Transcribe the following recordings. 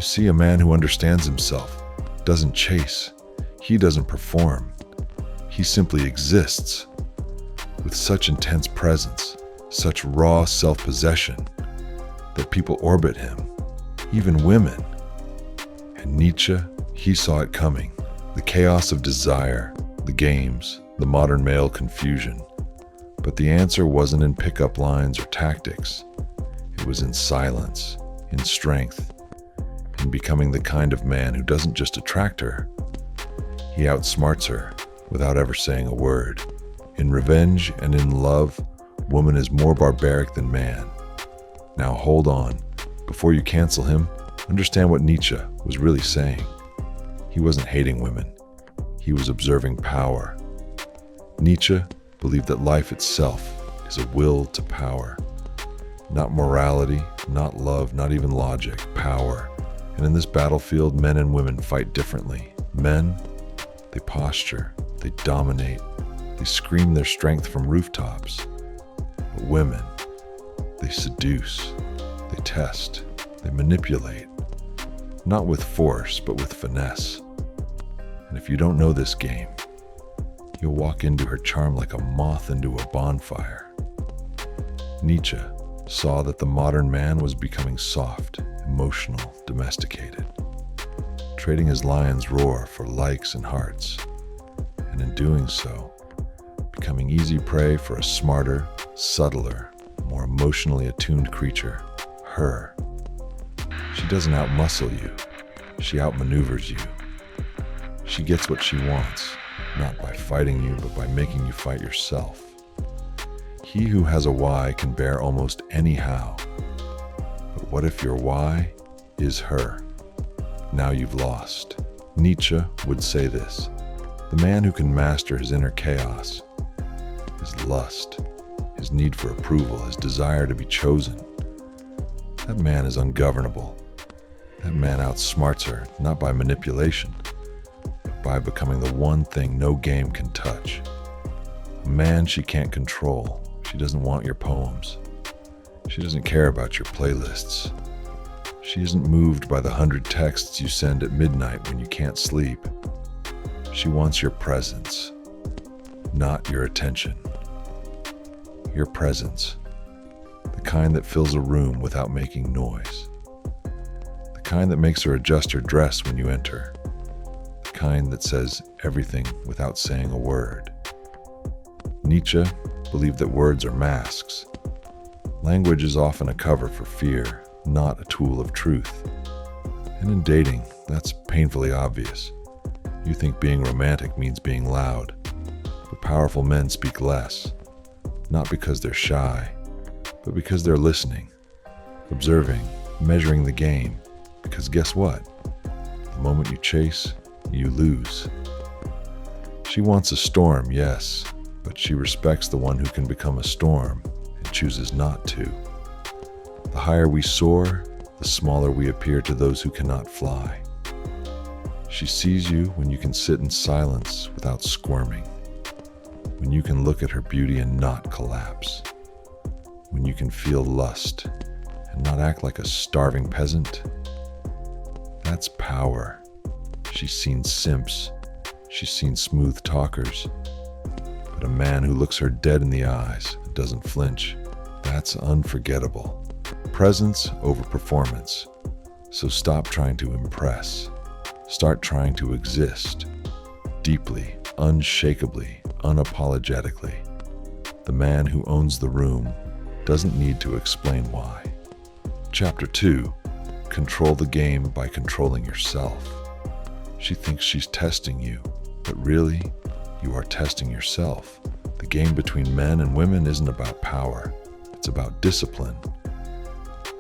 You see, a man who understands himself doesn't chase. He doesn't perform. He simply exists with such intense presence, such raw self-possession that people orbit him, even women. And Nietzsche, he saw it coming. The chaos of desire, the games, the modern male confusion. But the answer wasn't in pickup lines or tactics. It was in silence, in strength, in becoming the kind of man who doesn't just attract her, he outsmarts her without ever saying a word. In revenge and in love, woman is more barbaric than man. Now hold on. Before you cancel him, understand what Nietzsche was really saying. He wasn't hating women. He was observing power. Nietzsche believed that life itself is a will to power. Not morality, not love, not even logic, power. And in this battlefield, men and women fight differently. Men, they posture, they dominate, they scream their strength from rooftops. But women, they seduce, they test, they manipulate. Not with force, but with finesse. And if you don't know this game, you'll walk into her charm like a moth into a bonfire. Nietzsche saw that the modern man was becoming soft, emotional, domesticated, trading his lion's roar for likes and hearts, and in doing so, becoming easy prey for a smarter, subtler, more emotionally attuned creature, her. She doesn't outmuscle you, she outmaneuvers you. She gets what she wants, not by fighting you, but by making you fight yourself. He who has a why can bear almost any how. But what if your why is her? Now you've lost. Nietzsche would say this: the man who can master his inner chaos, his lust, his need for approval, his desire to be chosen, that man is ungovernable. That man outsmarts her, not by manipulation, but by becoming the one thing no game can touch. A man she can't control. She doesn't want your poems. She doesn't care about your playlists. She isn't moved by the 100 texts you send at midnight when you can't sleep. She wants your presence, not your attention. Your presence, the kind that fills a room without making noise. The kind that makes her adjust her dress when you enter. The kind that says everything without saying a word. Nietzsche believed that words are masks. Language is often a cover for fear, not a tool of truth. And in dating, that's painfully obvious. You think being romantic means being loud, but powerful men speak less, not because they're shy, but because they're listening, observing, measuring the game, because guess what? The moment you chase, you lose. She wants a storm, yes, but she respects the one who can become a storm and chooses not to. The higher we soar, the smaller we appear to those who cannot fly. She sees you when you can sit in silence without squirming, when you can look at her beauty and not collapse, when you can feel lust and not act like a starving peasant. That's power. She's seen simps, she's seen smooth talkers, but a man who looks her dead in the eyes and doesn't flinch, that's unforgettable. Presence over performance. So stop trying to impress. Start trying to exist. Deeply, unshakably, unapologetically. The man who owns the room doesn't need to explain why. Chapter 2. Control the game by controlling yourself. She thinks she's testing you, but really, you are testing yourself. The game between men and women isn't about power. It's about discipline.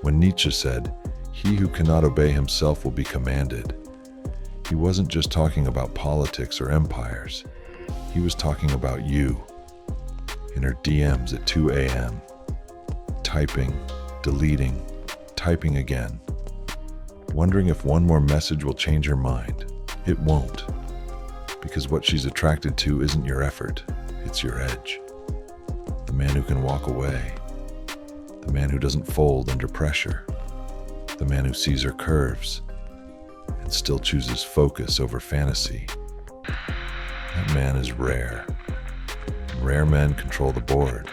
When Nietzsche said, "He who cannot obey himself will be commanded," he wasn't just talking about politics or empires. He was talking about you, in her DMs at 2 a.m., typing, deleting, typing again, wondering if one more message will change her mind. It won't, because what she's attracted to isn't your effort, it's your edge. The man who can walk away, the man who doesn't fold under pressure, the man who sees her curves, but still chooses focus over fantasy. That man is rare. Rare men control the board.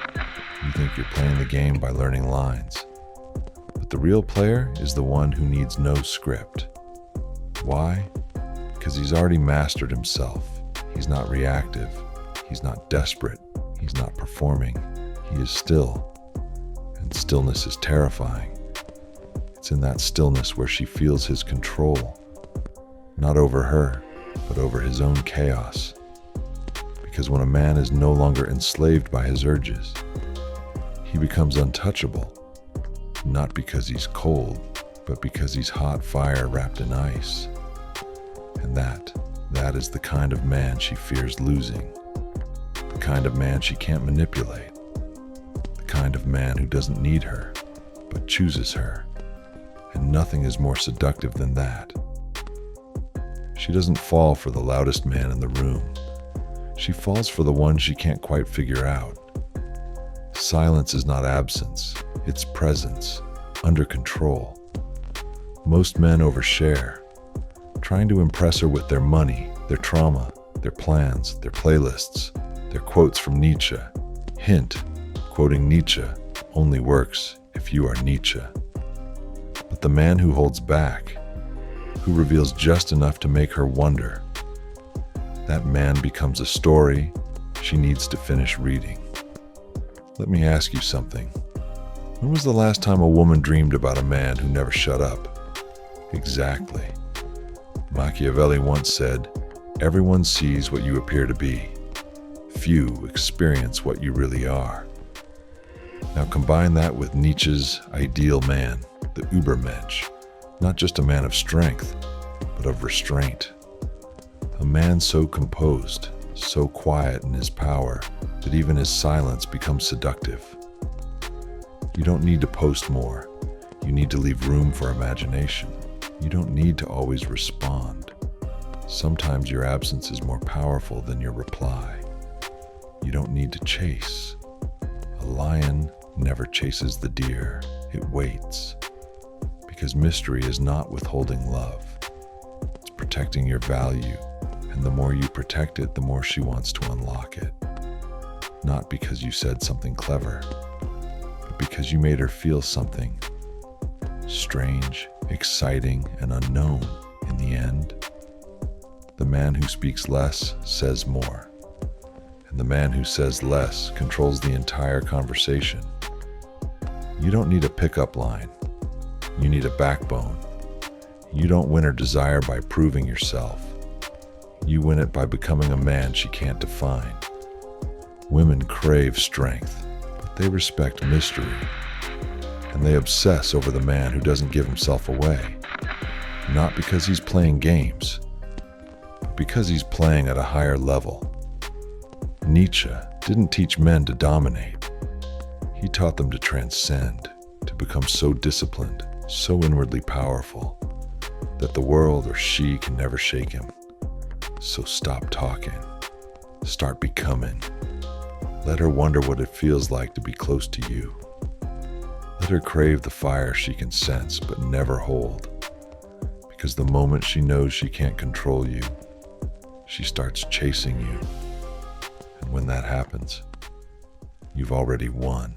You think you're playing the game by learning lines. But the real player is the one who needs no script. Why? Because he's already mastered himself. He's not reactive. He's not desperate. He's not performing. He is still. And stillness is terrifying. It's in that stillness where she feels his control. Not over her, but over his own chaos. Because when a man is no longer enslaved by his urges, he becomes untouchable. Not because he's cold, but because he's hot fire wrapped in ice. And that is the kind of man she fears losing. The kind of man she can't manipulate. The kind of man who doesn't need her, but chooses her. And nothing is more seductive than that. She doesn't fall for the loudest man in the room. She falls for the one she can't quite figure out. Silence is not absence, it's presence, under control. Most men overshare, trying to impress her with their money, their trauma, their plans, their playlists, their quotes from Nietzsche. Hint, quoting Nietzsche only works if you are Nietzsche. But the man who holds back, who reveals just enough to make her wonder, that man becomes a story she needs to finish reading. Let me ask you something. When was the last time a woman dreamed about a man who never shut up? Exactly. Machiavelli once said, "Everyone sees what you appear to be. Few experience what you really are." Now combine that with Nietzsche's ideal man, the Übermensch, not just a man of strength, but of restraint. A man so composed, so quiet in his power, that even his silence becomes seductive. You don't need to post more. You need to leave room for imagination. You don't need to always respond. Sometimes your absence is more powerful than your reply. You don't need to chase. A lion never chases the deer. It waits. Because mystery is not withholding love. It's protecting your value. And the more you protect it, the more she wants to unlock it. Not because you said something clever, but because you made her feel something strange, exciting, and unknown in the end. The man who speaks less says more. And the man who says less controls the entire conversation. You don't need a pickup line. You need a backbone. You don't win her desire by proving yourself. You win it by becoming a man she can't define. Women crave strength, but they respect mystery. And they obsess over the man who doesn't give himself away. Not because he's playing games, but because he's playing at a higher level. Nietzsche didn't teach men to dominate. He taught them to transcend, to become so disciplined, so inwardly powerful, that the world or she can never shake him. So stop talking. Start becoming. Let her wonder what it feels like to be close to you. Let her crave the fire she can sense but never hold. Because the moment she knows she can't control you, she starts chasing you. And when that happens, you've already won.